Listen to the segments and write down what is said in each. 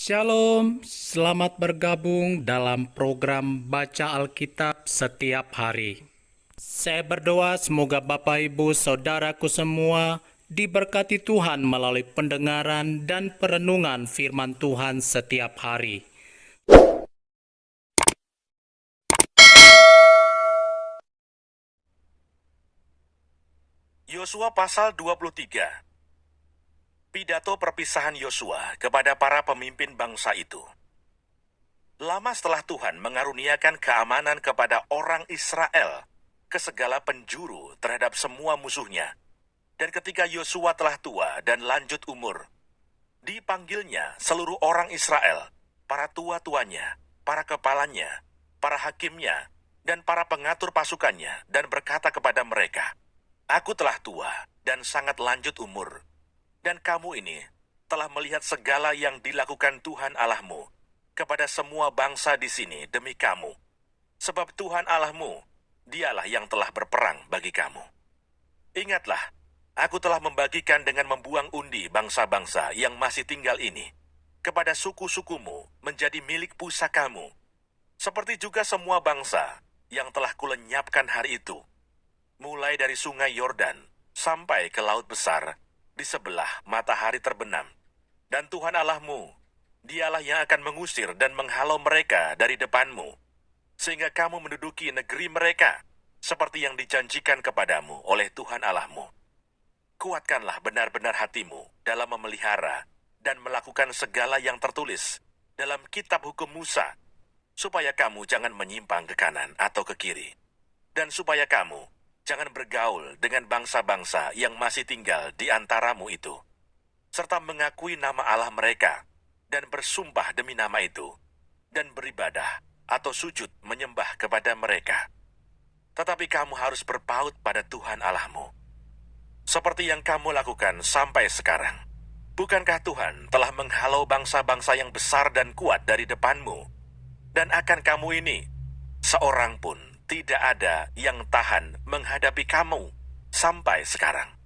Shalom, selamat bergabung dalam program Baca Alkitab setiap hari. Saya berdoa semoga Bapak Ibu Saudaraku semua diberkati Tuhan melalui pendengaran dan perenungan firman Tuhan setiap hari. Yosua pasal 23. Pidato perpisahan Yosua kepada para pemimpin bangsa itu. Lama setelah Tuhan mengaruniakan keamanan kepada orang Israel ke segala penjuru terhadap semua musuhnya, dan ketika Yosua telah tua dan lanjut umur, dipanggilnya seluruh orang Israel, para tua-tuanya, para kepalanya, para hakimnya, dan para pengatur pasukannya, dan berkata kepada mereka, "Aku telah tua dan sangat lanjut umur, dan kamu ini telah melihat segala yang dilakukan Tuhan Allahmu kepada semua bangsa di sini demi kamu. Sebab Tuhan Allahmu, dialah yang telah berperang bagi kamu. Ingatlah, aku telah membagikan dengan membuang undi bangsa-bangsa yang masih tinggal ini kepada suku-sukumu menjadi milik pusakamu, seperti juga semua bangsa yang telah kulenyapkan hari itu, mulai dari sungai Yordan sampai ke laut besar, di sebelah matahari terbenam. Dan Tuhan Allahmu, dialah yang akan mengusir dan menghalau mereka dari depanmu, sehingga kamu menduduki negeri mereka, seperti yang dijanjikan kepadamu oleh Tuhan Allahmu. Kuatkanlah benar-benar hatimu dalam memelihara dan melakukan segala yang tertulis dalam kitab hukum Musa, supaya kamu jangan menyimpang ke kanan atau ke kiri, dan supaya kamu jangan bergaul dengan bangsa-bangsa yang masih tinggal di antaramu itu, serta mengakui nama Allah mereka, dan bersumpah demi nama itu, dan beribadah atau sujud menyembah kepada mereka. Tetapi kamu harus berpaut pada Tuhan Allahmu, seperti yang kamu lakukan sampai sekarang. Bukankah Tuhan telah menghalau bangsa-bangsa yang besar dan kuat dari depanmu? Dan akan kamu ini, seorang pun tidak ada yang tahan menghadapi kamu sampai sekarang.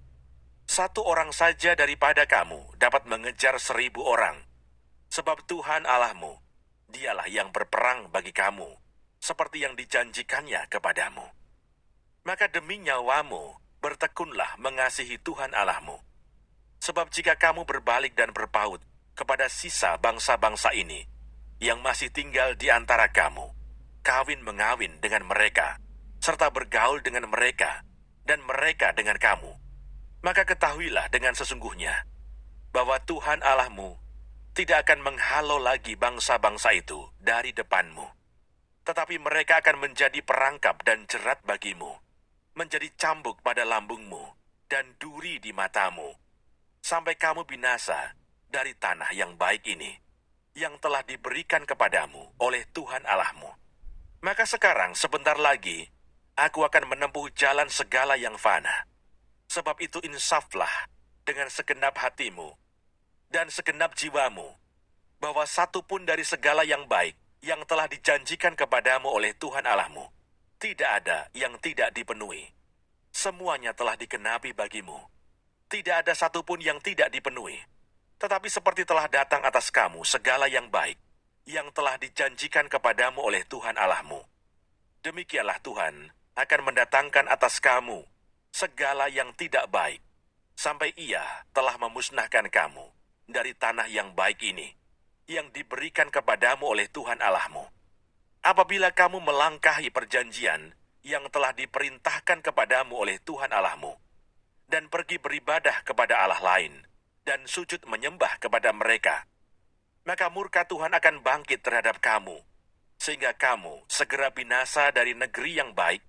Satu orang saja daripada kamu dapat mengejar 1.000 orang, sebab Tuhan Allahmu, dialah yang berperang bagi kamu, seperti yang dijanjikannya kepadamu. Maka demi nyawamu, bertekunlah mengasihi Tuhan Allahmu. Sebab jika kamu berbalik dan berpaut kepada sisa bangsa-bangsa ini, yang masih tinggal di antara kamu, kawin-mengawin dengan mereka, serta bergaul dengan mereka, dan mereka dengan kamu, maka ketahuilah dengan sesungguhnya bahwa Tuhan Allahmu tidak akan menghalau lagi bangsa-bangsa itu dari depanmu, tetapi mereka akan menjadi perangkap dan jerat bagimu, menjadi cambuk pada lambungmu dan duri di matamu, sampai kamu binasa dari tanah yang baik ini, yang telah diberikan kepadamu oleh Tuhan Allahmu. Maka sekarang sebentar lagi, aku akan menempuh jalan segala yang fana. Sebab itu insaflah dengan segenap hatimu dan segenap jiwamu, bahwa satu pun dari segala yang baik yang telah dijanjikan kepadamu oleh Tuhan Allahmu, tidak ada yang tidak dipenuhi. Semuanya telah dikenapi bagimu. Tidak ada satupun yang tidak dipenuhi. Tetapi seperti telah datang atas kamu segala yang baik, yang telah dijanjikan kepadamu oleh Tuhan Allahmu, demikianlah Tuhan akan mendatangkan atas kamu segala yang tidak baik, sampai Ia telah memusnahkan kamu dari tanah yang baik ini, yang diberikan kepadamu oleh Tuhan Allahmu. Apabila kamu melangkahi perjanjian yang telah diperintahkan kepadamu oleh Tuhan Allahmu, dan pergi beribadah kepada Allah lain, dan sujud menyembah kepada mereka, maka murka Tuhan akan bangkit terhadap kamu, sehingga kamu segera binasa dari negeri yang baik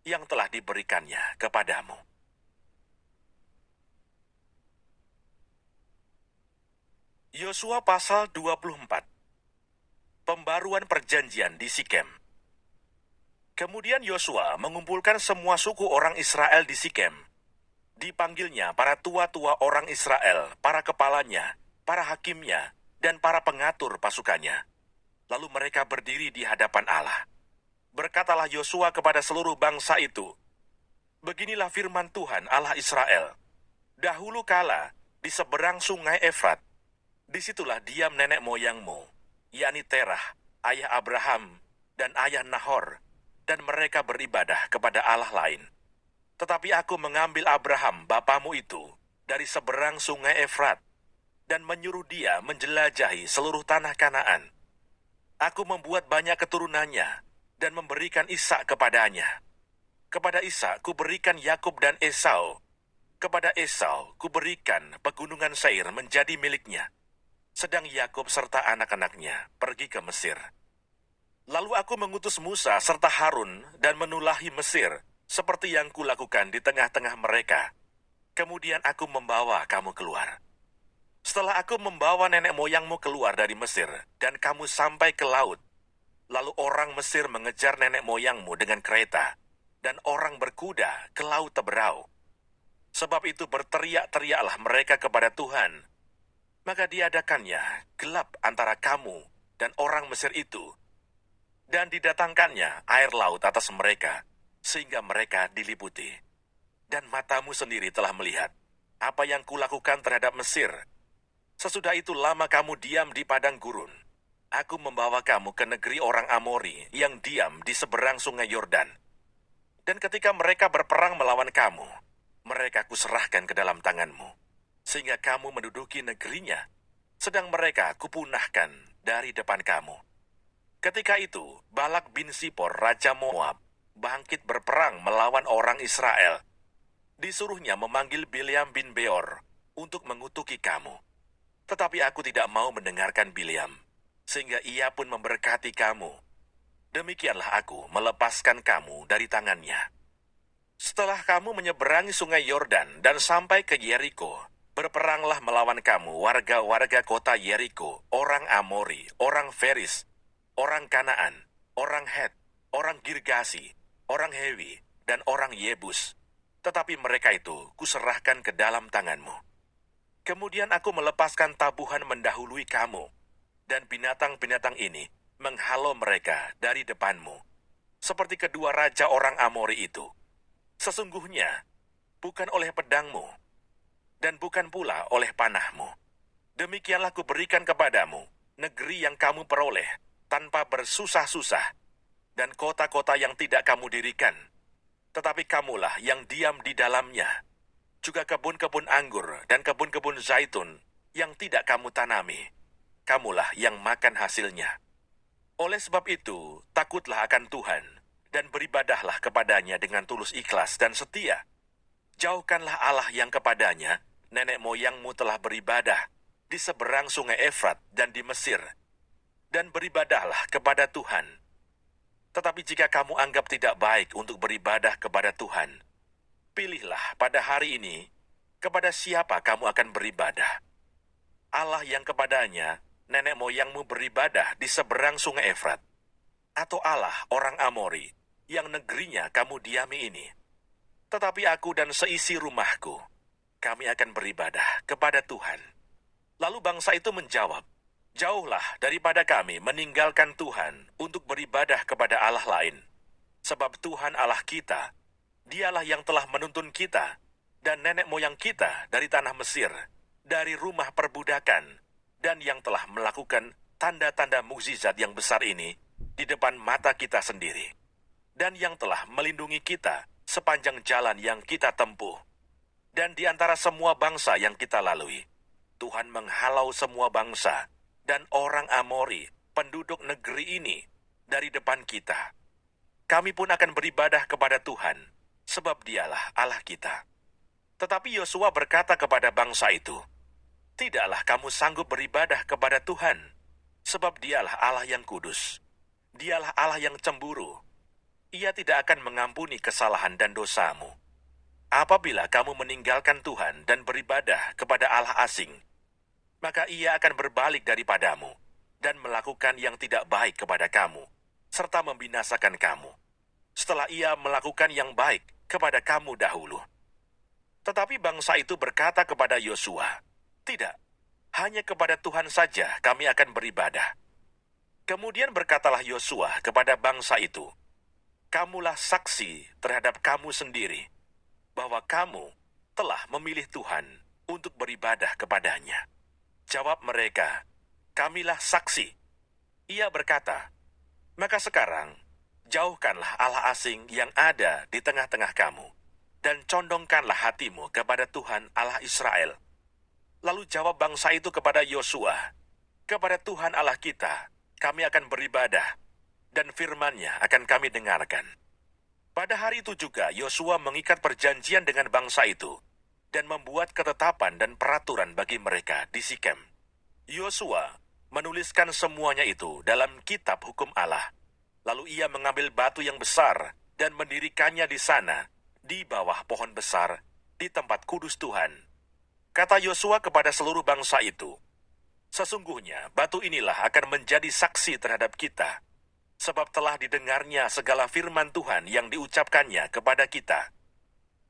yang telah diberikannya kepadamu. Yosua pasal 24. Pembaruan perjanjian di Sikem. Kemudian Yosua mengumpulkan semua suku orang Israel di Sikem. Dipanggilnya para tua-tua orang Israel, para kepalanya, para hakimnya, dan para pengatur pasukannya. Lalu mereka berdiri di hadapan Allah. Berkatalah Yosua kepada seluruh bangsa itu, "Beginilah firman Tuhan Allah Israel. Dahulu kala, di seberang sungai Efrat, Disitulah diam nenek moyangmu, yakni Terah, ayah Abraham, dan ayah Nahor, dan mereka beribadah kepada Allah lain. Tetapi aku mengambil Abraham, bapamu itu, dari seberang sungai Efrat, dan menyuruh dia menjelajahi seluruh tanah Kanaan. Aku membuat banyak keturunannya, dan memberikan Ishak kepadanya. Kepada Ishak kuberikan Yakub dan Esau. Kepada Esau kuberikan pegunungan Seir menjadi miliknya. Sedang Yakub serta anak-anaknya pergi ke Mesir. Lalu aku mengutus Musa serta Harun dan menulahi Mesir, seperti yang kulakukan di tengah-tengah mereka. Kemudian aku membawa kamu keluar. Setelah aku membawa nenek moyangmu keluar dari Mesir, dan kamu sampai ke laut, lalu orang Mesir mengejar nenek moyangmu dengan kereta, dan orang berkuda ke laut Teberau. Sebab itu berteriak-teriaklah mereka kepada Tuhan. Maka diadakannya gelap antara kamu dan orang Mesir itu, dan didatangkannya air laut atas mereka, sehingga mereka diliputi. Dan matamu sendiri telah melihat apa yang kulakukan terhadap Mesir. Sesudah itu lama kamu diam di padang gurun. Aku membawa kamu ke negeri orang Amori yang diam di seberang sungai Yordan. Dan ketika mereka berperang melawan kamu, mereka kuserahkan ke dalam tanganmu, sehingga kamu menduduki negerinya, sedang mereka kupunahkan dari depan kamu. Ketika itu, Balak bin Sipor, Raja Moab, bangkit berperang melawan orang Israel. Disuruhnya memanggil Bileam bin Beor untuk mengutuki kamu. Tetapi aku tidak mau mendengarkan Bileam, sehingga ia pun memberkati kamu. Demikianlah aku melepaskan kamu dari tangannya. Setelah kamu menyeberangi sungai Yordan dan sampai ke Yeriko, berperanglah melawan kamu warga-warga kota Yeriko, orang Amori, orang Feris, orang Kanaan, orang Het, orang Girgasi, orang Hewi, dan orang Yebus. Tetapi mereka itu kuserahkan ke dalam tanganmu. Kemudian aku melepaskan tabuhan mendahului kamu, dan binatang-binatang ini menghalau mereka dari depanmu, seperti kedua raja orang Amori itu. Sesungguhnya, bukan oleh pedangmu, dan bukan pula oleh panahmu. Demikianlah kuberikan kepadamu negeri yang kamu peroleh tanpa bersusah-susah, dan kota-kota yang tidak kamu dirikan. Tetapi kamulah yang diam di dalamnya, juga kebun-kebun anggur dan kebun-kebun zaitun yang tidak kamu tanami. Kamulah yang makan hasilnya. Oleh sebab itu, takutlah akan Tuhan, dan beribadahlah kepadanya dengan tulus ikhlas dan setia. Jauhkanlah Allah yang kepadanya nenek moyangmu telah beribadah di seberang sungai Efrat dan di Mesir, dan beribadahlah kepada Tuhan. Tetapi jika kamu anggap tidak baik untuk beribadah kepada Tuhan, pilihlah pada hari ini kepada siapa kamu akan beribadah. Allah yang kepadanya nenek moyangmu beribadah di seberang sungai Efrat, atau Allah orang Amori yang negerinya kamu diami ini. Tetapi aku dan seisi rumahku, kami akan beribadah kepada Tuhan. Lalu bangsa itu menjawab, jauhlah daripada kami meninggalkan Tuhan untuk beribadah kepada Allah lain. Sebab Tuhan Allah kita, Dialah yang telah menuntun kita dan nenek moyang kita dari tanah Mesir, dari rumah perbudakan, dan yang telah melakukan tanda-tanda mukjizat yang besar ini di depan mata kita sendiri, dan yang telah melindungi kita sepanjang jalan yang kita tempuh. Dan di antara semua bangsa yang kita lalui, Tuhan menghalau semua bangsa dan orang Amori, penduduk negeri ini, dari depan kita. Kami pun akan beribadah kepada Tuhan, sebab Dialah Allah kita. Tetapi Yosua berkata kepada bangsa itu, tidaklah kamu sanggup beribadah kepada Tuhan, sebab Dialah Allah yang kudus. Dialah Allah yang cemburu. Ia tidak akan mengampuni kesalahan dan dosamu. Apabila kamu meninggalkan Tuhan dan beribadah kepada Allah asing, maka Ia akan berbalik daripadamu dan melakukan yang tidak baik kepada kamu, serta membinasakan kamu, setelah Ia melakukan yang baik kepada kamu dahulu. Tetapi bangsa itu berkata kepada Yosua, tidak, hanya kepada Tuhan saja kami akan beribadah. Kemudian berkatalah Yosua kepada bangsa itu, kamulah saksi terhadap kamu sendiri, bahwa kamu telah memilih Tuhan untuk beribadah kepadanya. Jawab mereka, "Kamilah saksi." Ia berkata, "Maka sekarang, jauhkanlah Allah asing yang ada di tengah-tengah kamu, dan condongkanlah hatimu kepada Tuhan Allah Israel." Lalu jawab bangsa itu kepada Yosua, "Kepada Tuhan Allah kita, kami akan beribadah, dan firman-Nya akan kami dengarkan." Pada hari itu juga Yosua mengikat perjanjian dengan bangsa itu, dan membuat ketetapan dan peraturan bagi mereka di Sikem. Yosua menuliskan semuanya itu dalam kitab hukum Allah. Lalu ia mengambil batu yang besar dan mendirikannya di sana, di bawah pohon besar, di tempat kudus Tuhan. Kata Yosua kepada seluruh bangsa itu, "Sesungguhnya batu inilah akan menjadi saksi terhadap kita, sebab telah didengarnya segala firman Tuhan yang diucapkannya kepada kita.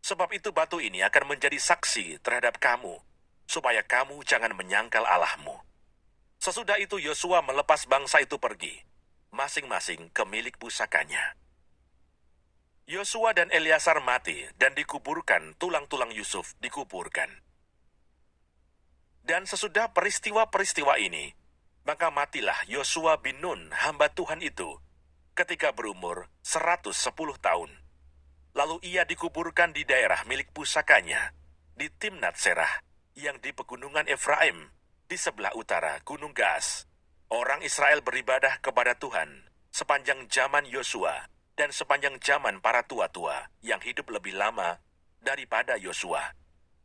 Sebab itu batu ini akan menjadi saksi terhadap kamu, supaya kamu jangan menyangkal Allahmu." Sesudah itu Yosua melepas bangsa itu pergi, masing-masing ke milik pusakanya. Yosua dan Eleazar mati dan dikuburkan, tulang-tulang Yusuf dikuburkan. Dan sesudah peristiwa-peristiwa ini, maka matilah Yosua bin Nun, hamba Tuhan itu, ketika berumur 110 tahun. Lalu ia dikuburkan di daerah milik pusakanya, di Timnat Serah, yang di pegunungan Efraim, di sebelah utara Gunung Gaas. Orang Israel beribadah kepada Tuhan sepanjang zaman Yosua dan sepanjang zaman para tua-tua yang hidup lebih lama daripada Yosua,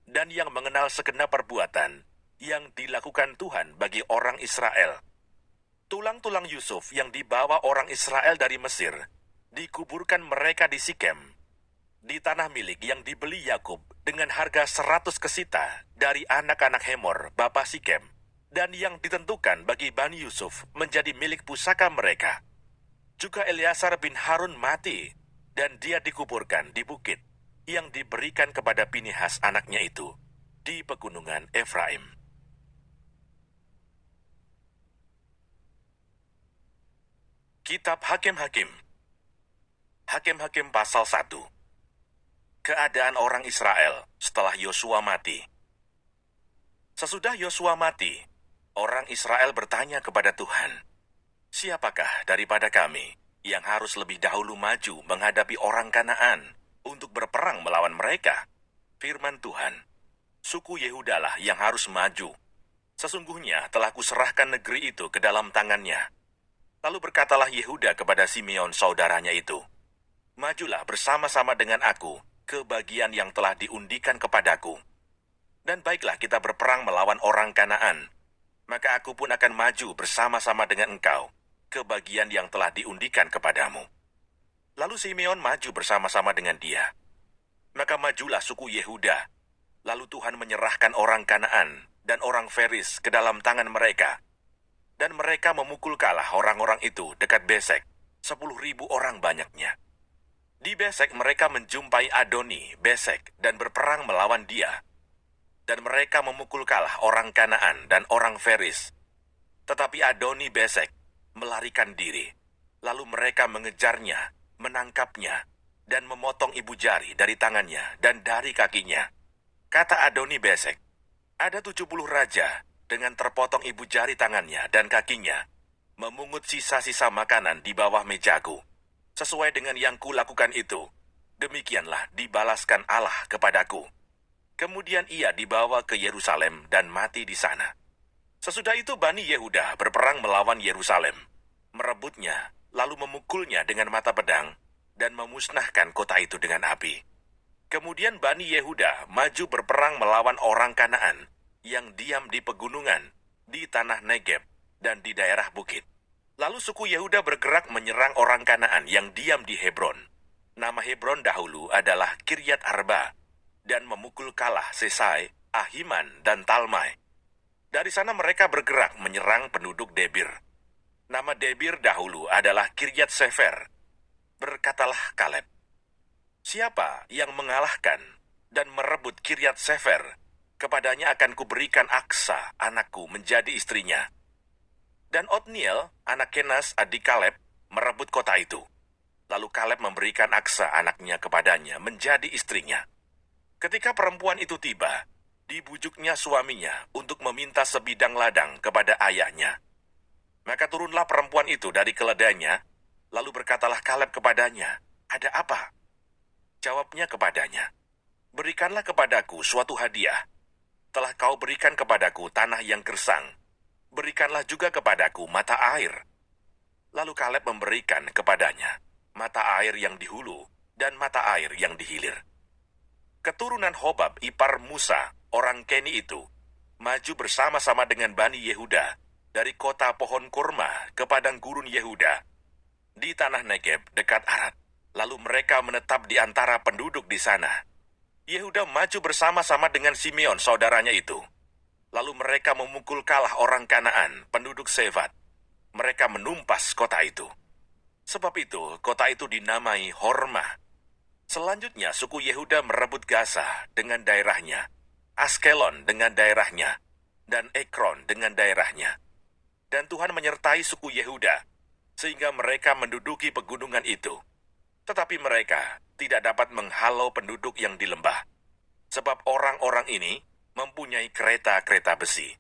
dan yang mengenal segenap perbuatan yang dilakukan Tuhan bagi orang Israel. Tulang-tulang Yusuf yang dibawa orang Israel dari Mesir, dikuburkan mereka di Sikem, di tanah milik yang dibeli Yakub dengan harga 100 kesita dari anak-anak Hemor, bapa Sikem, dan yang ditentukan bagi Bani Yusuf menjadi milik pusaka mereka. Juga Eleazar bin Harun mati, dan dia dikuburkan di bukit yang diberikan kepada Pinehas anaknya itu, di pegunungan Efraim. Kitab Hakim-Hakim. Hakim-Hakim pasal 1. Keadaan orang Israel setelah Yosua mati. Sesudah Yosua mati, orang Israel bertanya kepada Tuhan, "Siapakah daripada kami yang harus lebih dahulu maju menghadapi orang Kanaan untuk berperang melawan mereka?" Firman Tuhan, "Suku Yehudalah yang harus maju. Sesungguhnya telah kuserahkan negeri itu ke dalam tangannya." Lalu berkatalah Yehuda kepada Simeon saudaranya itu, "Majulah bersama-sama dengan aku ke bagian yang telah diundikan kepadaku. Dan baiklah kita berperang melawan orang Kanaan, maka aku pun akan maju bersama-sama dengan engkau ke bagian yang telah diundikan kepadamu." Lalu Simeon maju bersama-sama dengan dia. Maka majulah suku Yehuda. Lalu Tuhan menyerahkan orang Kanaan dan orang Feris ke dalam tangan mereka. Dan mereka memukul kalah orang-orang itu dekat Besek, 10.000 orang banyaknya. Di Besek mereka menjumpai Adoni Besek dan berperang melawan dia. Dan mereka memukul kalah orang Kanaan dan orang Feris. Tetapi Adoni Besek melarikan diri. Lalu mereka mengejarnya, menangkapnya, dan memotong ibu jari dari tangannya dan dari kakinya. Kata Adoni Besek, "Ada 70 raja dengan terpotong ibu jari tangannya dan kakinya, memungut sisa-sisa makanan di bawah mejaku. Sesuai dengan yang kulakukan itu, demikianlah dibalaskan Allah kepadaku." Kemudian ia dibawa ke Yerusalem dan mati di sana. Sesudah itu Bani Yehuda berperang melawan Yerusalem, merebutnya, lalu memukulnya dengan mata pedang, dan memusnahkan kota itu dengan api. Kemudian Bani Yehuda maju berperang melawan orang Kanaan, yang diam di pegunungan, di tanah Negeb, dan di daerah bukit. Lalu suku Yehuda bergerak menyerang orang Kanaan yang diam di Hebron. Nama Hebron dahulu adalah Kiryat Arba, dan memukul kalah Sesai, Ahiman, dan Talmai. Dari sana mereka bergerak menyerang penduduk Debir. Nama Debir dahulu adalah Kiryat Sefer. Berkatalah Kaleb, "Siapa yang mengalahkan dan merebut Kiryat Sefer, kepadanya akan kuberikan Aksa, anakku, menjadi istrinya." Dan Otniel, anak Kenas, adik Kaleb, merebut kota itu. Lalu Kaleb memberikan Aksa, anaknya, kepadanya menjadi istrinya. Ketika perempuan itu tiba, dibujuknya suaminya untuk meminta sebidang ladang kepada ayahnya. Maka turunlah perempuan itu dari keledainya, lalu berkatalah Kaleb kepadanya, "Ada apa?" Jawabnya kepadanya, "Berikanlah kepadaku suatu hadiah. Telah kau berikan kepadaku tanah yang gersang, berikanlah juga kepadaku mata air." Lalu Kaleb memberikan kepadanya mata air yang di hulu dan mata air yang di hilir. Keturunan Hobab ipar Musa, orang Keni itu, maju bersama-sama dengan Bani Yehuda dari kota pohon kurma ke padang gurun Yehuda di tanah Negeb dekat Arad. Lalu mereka menetap di antara penduduk di sana. Yehuda maju bersama-sama dengan Simeon saudaranya itu. Lalu mereka memukul kalah orang Kanaan, penduduk Sevat. Mereka menumpas kota itu. Sebab itu, kota itu dinamai Hormah. Selanjutnya, suku Yehuda merebut Gaza dengan daerahnya, Askelon dengan daerahnya, dan Ekron dengan daerahnya. Dan Tuhan menyertai suku Yehuda, sehingga mereka menduduki pegunungan itu. Tetapi mereka tidak dapat menghalau penduduk yang di lembah, sebab orang-orang ini mempunyai kereta-kereta besi.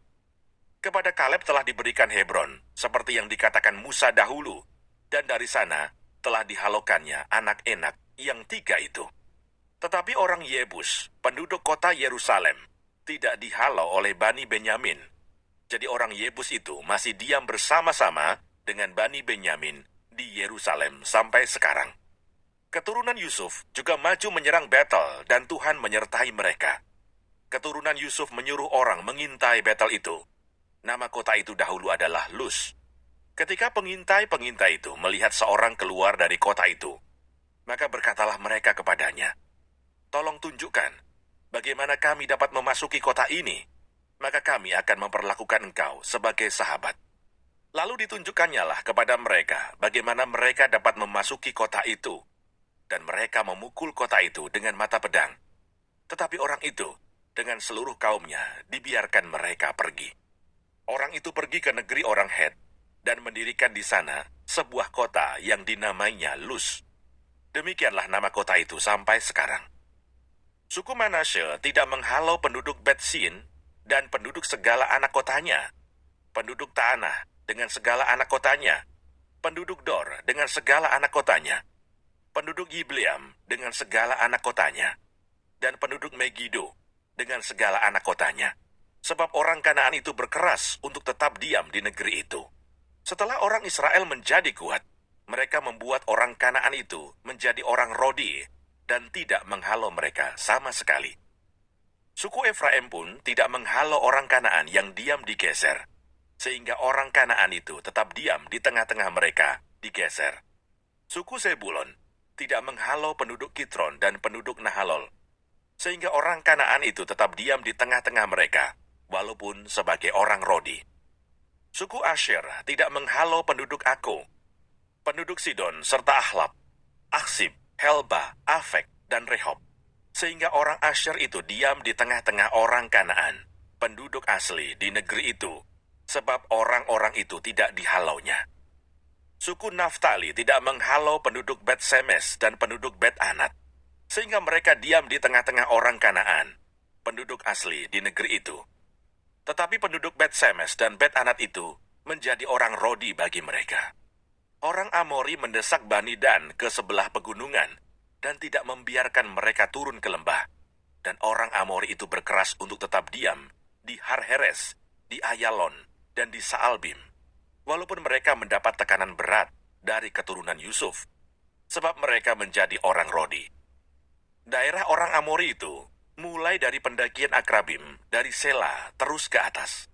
Kepada Kaleb telah diberikan Hebron, seperti yang dikatakan Musa dahulu, dan dari sana telah dihalaukannya anak Enak yang 3 itu. Tetapi orang Yebus, penduduk kota Yerusalem, tidak dihalau oleh Bani Benyamin. Jadi orang Yebus itu masih diam bersama-sama dengan Bani Benyamin di Yerusalem sampai sekarang. Keturunan Yusuf juga maju menyerang Betel dan Tuhan menyertai mereka. Keturunan Yusuf menyuruh orang mengintai Betel itu. Nama kota itu dahulu adalah Luz. Ketika pengintai-pengintai itu melihat seorang keluar dari kota itu, maka berkatalah mereka kepadanya, "Tolong tunjukkan bagaimana kami dapat memasuki kota ini, maka kami akan memperlakukan engkau sebagai sahabat." Lalu ditunjukkannya kepada mereka bagaimana mereka dapat memasuki kota itu, dan mereka memukul kota itu dengan mata pedang. Tetapi orang itu dengan seluruh kaumnya dibiarkan mereka pergi. Orang itu pergi ke negeri orang Het dan mendirikan di sana sebuah kota yang dinamainya Luz. Demikianlah nama kota itu sampai sekarang. Suku Manasye tidak menghalau penduduk Bet-Sin dan penduduk segala anak kotanya, penduduk Tanah dengan segala anak kotanya, penduduk Dor dengan segala anak kotanya, penduduk Yibleam dengan segala anak kotanya, dan penduduk Megido dengan segala anak kotanya. Sebab orang Kanaan itu berkeras untuk tetap diam di negeri itu. Setelah orang Israel menjadi kuat, mereka membuat orang Kanaan itu menjadi orang Rodi dan tidak menghalau mereka sama sekali. Suku Efraim pun tidak menghalau orang Kanaan yang diam di Geser, sehingga orang Kanaan itu tetap diam di tengah-tengah mereka di Geser. Suku Zebulon tidak menghalau penduduk Kitron dan penduduk Nahalol, sehingga orang Kanaan itu tetap diam di tengah-tengah mereka, walaupun sebagai orang Rodi. Suku Asher tidak menghalau penduduk Ako, penduduk Sidon serta Ahlab, Aksib, Helba, Afek, dan Rehob, sehingga orang Asher itu diam di tengah-tengah orang Kanaan, penduduk asli di negeri itu, sebab orang-orang itu tidak dihalaunya. Suku Naftali tidak menghalau penduduk Bet-Semes dan penduduk Bet-Anat, sehingga mereka diam di tengah-tengah orang Kanaan, penduduk asli di negeri itu. Tetapi penduduk Bet-Semes dan Bet-Anat itu menjadi orang Rodi bagi mereka. Orang Amori mendesak Bani Dan ke sebelah pegunungan dan tidak membiarkan mereka turun ke lembah. Dan orang Amori itu berkeras untuk tetap diam di Har-Heres, di Ayalon, dan di Saalbim, walaupun mereka mendapat tekanan berat dari keturunan Yusuf, sebab mereka menjadi orang Rodi. Daerah orang Amori itu mulai dari pendakian Akrabim, dari Sela terus ke atas,